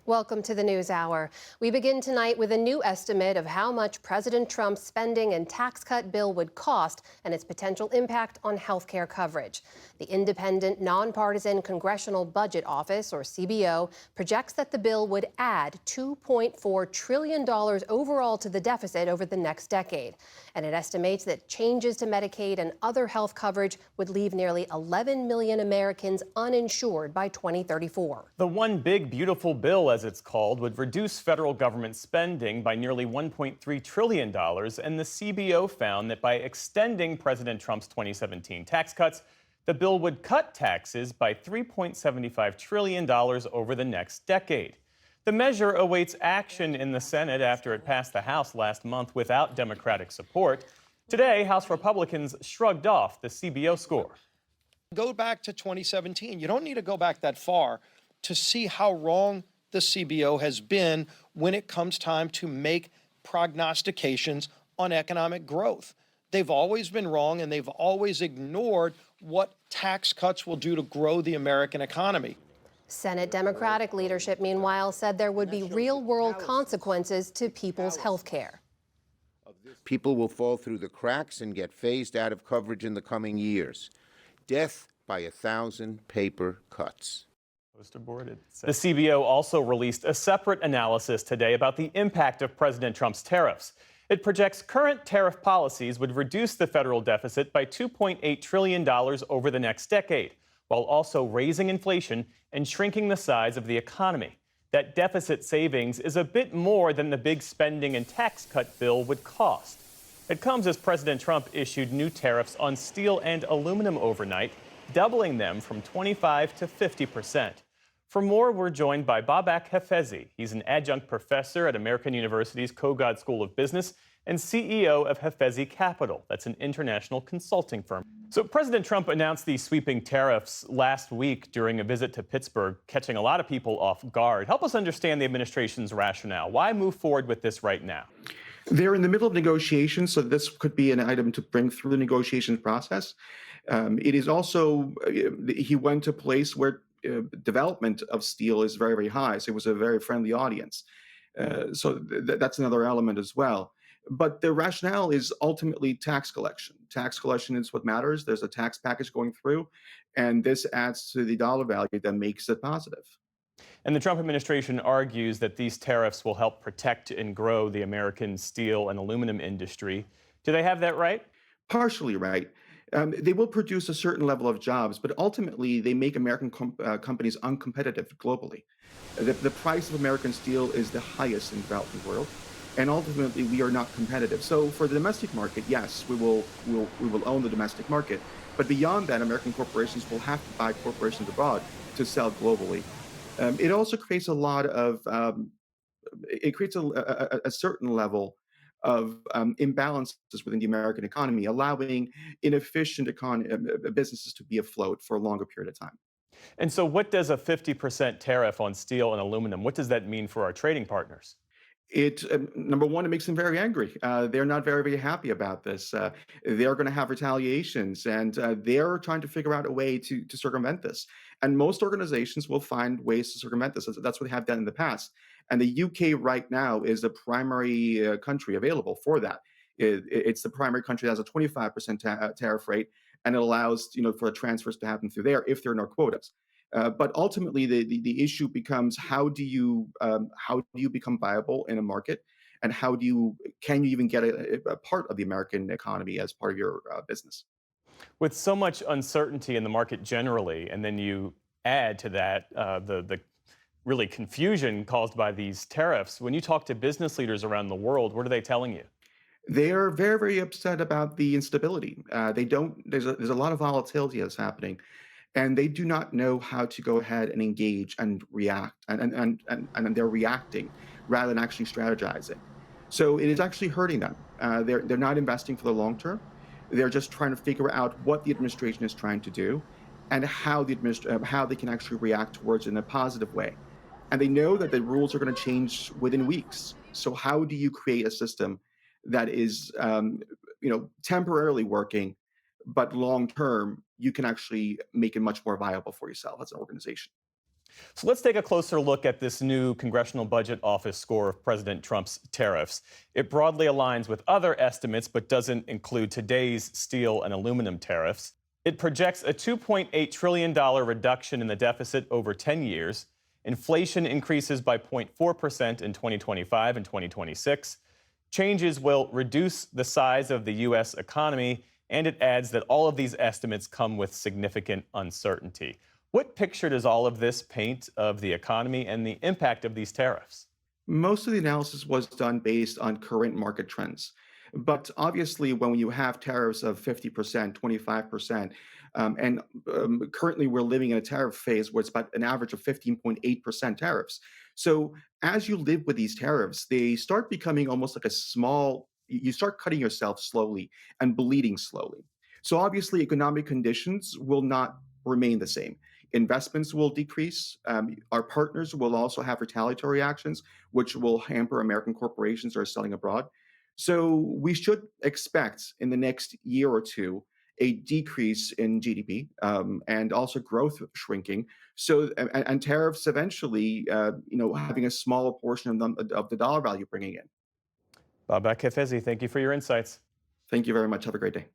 Welcome to the News Hour. We begin tonight with a new estimate of how much President Trump's spending and tax cut bill would cost and its potential impact on health care coverage. The independent, nonpartisan Congressional Budget Office, or CBO, projects that the bill would add $2.4 trillion overall to the deficit over the next decade. And it estimates that changes to Medicaid and other health coverage would leave nearly 11 million Americans uninsured by 2034. The One Big Beautiful Bill, as it's called, would reduce federal government spending by nearly $1.3 trillion, and the CBO found that by extending President Trump's 2017 tax cuts, the bill would cut taxes by $3.75 trillion over the next decade. The measure awaits action in the Senate after it passed the House last month without Democratic support. Today, House Republicans shrugged off the CBO score. Go back to 2017. You don't need to go back that far to see how wrong the CBO has been when it comes time to make prognostications on economic growth. They've always been wrong, and they've always ignored what tax cuts will do to grow the American economy. Senate Democratic leadership, meanwhile, said there would be real-world consequences to people's health care. People will fall through the cracks and get phased out of coverage in the coming years. Death by 1,000 paper cuts. The CBO also released a separate analysis today about the impact of President Trump's tariffs. It projects current tariff policies would reduce the federal deficit by $2.8 trillion over the next decade, while also raising inflation and shrinking the size of the economy. That deficit savings is a bit more than the big spending and tax cut bill would cost. It comes as President Trump issued new tariffs on steel and aluminum overnight, doubling them from 25% to 50%. For more, we're joined by Babak Hafezi. He's an adjunct professor at American University's Kogod School of Business and CEO of Hafezi Capital. That's an international consulting firm. So President Trump announced these sweeping tariffs last week during a visit to Pittsburgh, catching a lot of people off guard. Help us understand the administration's rationale. Why move forward with this right now? They're in the middle of negotiations, so this could be an item to bring through the negotiations process. It is also, he went to a place where development of steel is very, very high, so it was a very friendly audience. So that's another element as well. But the rationale is ultimately tax collection. Tax collection is what matters. There's a tax package going through, and this adds to the dollar value that makes it positive. And the Trump administration argues that these tariffs will help protect and grow the American steel and aluminum industry. Do they have that right? Partially right. They will produce a certain level of jobs, but ultimately they make American companies uncompetitive globally. The price of American steel is the highest in the developing world, and ultimately we are not competitive. So for the domestic market, yes, we will own the domestic market, but beyond that, American corporations will have to buy corporations abroad to sell globally. It also creates a lot of a certain level of imbalances within the American economy, allowing inefficient businesses to be afloat for a longer period of time. And so what does a 50% tariff on steel and aluminum, what does that mean for our trading partners? Number one, it makes them very angry. They're not very, very happy about this. They're going to have retaliations, and they're trying to figure out a way to circumvent this. And most organizations will find ways to circumvent this. That's what they have done in the past. And the UK right now is the primary country available for that. It's the primary country that has a 25% tariff rate, and it allows for the transfers to happen through there if there are no quotas. But ultimately, the issue becomes how do you become viable in a market, and can you even get a part of the American economy as part of your business? With so much uncertainty in the market generally, and then you add to that the really confusion caused by these tariffs, when you talk to business leaders around the world, what are they telling you? They are very, very upset about the instability. There's a lot of volatility that's happening, and they do not know how to go ahead and engage and react, and they're reacting rather than actually strategizing. So it is actually hurting them. They're not investing for the long term. They're just trying to figure out what the administration is trying to do, and how they can actually react towards it in a positive way. And they know that the rules are going to change within weeks. So how do you create a system that is, temporarily working, but long term, you can actually make it much more viable for yourself as an organization? So let's take a closer look at this new Congressional Budget Office score of President Trump's tariffs. It broadly aligns with other estimates, but doesn't include today's steel and aluminum tariffs. It projects a $2.8 trillion reduction in the deficit over 10 years. Inflation increases by 0.4% in 2025 and 2026. Changes will reduce the size of the U.S. economy, and it adds that all of these estimates come with significant uncertainty. What picture does all of this paint of the economy and the impact of these tariffs? Most of the analysis was done based on current market trends. But obviously, when you have tariffs of 50%, 25%, and currently we're living in a tariff phase where it's about an average of 15.8% tariffs. So as you live with these tariffs, they start becoming almost like a you start cutting yourself slowly and bleeding slowly. So obviously, economic conditions will not remain the same. Investments will decrease. Our partners will also have retaliatory actions, which will hamper American corporations that are selling abroad. So we should expect in the next year or two a decrease in GDP and also growth shrinking. So and tariffs eventually, having a smaller portion of the dollar value bringing in. Babak Hafezi, thank you for your insights. Thank you very much. Have a great day.